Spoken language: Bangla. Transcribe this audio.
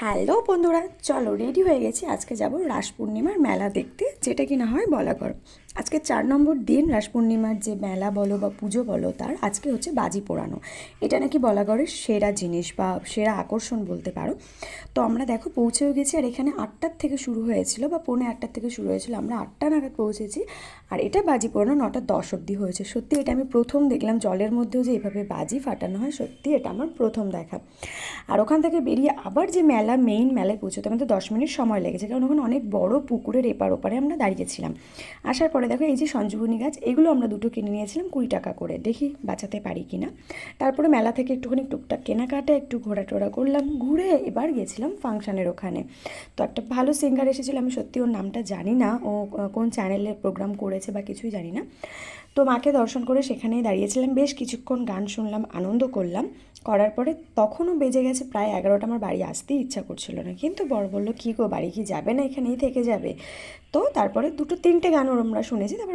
হ্যালো বন্ধুরা, চলো রেডি হয়ে গেছি। আজকে যাব রাস পূর্ণিমার মেলা দেখতে, যেটা কিনা হয় বলাগড়। আজকে 4 নম্বর দিন রাস পূর্ণিমার যে মেলা বলো বা পুজো বলো, তার আজকে হচ্ছে বাজি পোড়ানো। এটা নাকি বলাগড়ের সেরা জিনিস বা সেরা আকর্ষণ বলতে পারো। তো আমরা দেখো পৌঁছেও গেছি, আর এখানে 8টার থেকে শুরু হয়েছিল বা 8:45 থেকে শুরু হয়েছিল, আমরা 8টা নাগাদ পৌঁছেছি। আর এটা বাজি পোড়ানো 9টা 10 অবধি হয়েছে। সত্যি এটা আমি প্রথম দেখলাম, জলের মধ্যেও যে এভাবে বাজি ফাটানো হয়, সত্যি এটা আমার প্রথম দেখা। আর ওখান থেকে বেরিয়ে আবার যে মেলা, মেইন মেলায় পৌঁছতে আমাদের 10 মিনিট সময় লেগেছে, কারণ ওখানে অনেক বড় পুকুরের এপার ওপারে আমরা দাঁড়িয়েছিলাম। আসার পরে দেখো এই যে সঞ্জীবনী গাছ, এগুলো আমরা দুটো কিনে নিয়েছিলাম 20 টাকা করে, দেখি বাঁচাতে পারি কিনা। তারপরে মেলা থেকে একটুখানি টুকটাক কেনাকাটা, একটু ঘোরাটোরা করলাম, ঘুরে এবার গেছিলাম ফাংশানের ওখানে। তো একটা ভালো সিঙ্গার এসেছিলো, আমি সত্যি ওর নামটা জানি না, ও কোন চ্যানেলে প্রোগ্রাম করেছে বা কিছুই জানি না। তো মাকে দর্শন করে সেখানেই দাঁড়িয়েছিলাম, বেশ কিছুক্ষণ গান শুনলাম, আনন্দ করলাম। করার পরে তখনও বেজে গেছে প্রায় 11টা, আমার বাড়ি আসতেই ইচ্ছা করছিল না, কিন্তু বর বললো কী গো, বাড়ি কি যাবে না, এখানেই থেকে যাবে। তো তারপরে 2-3টে গান ওর আমরা শুনেছি। তারপর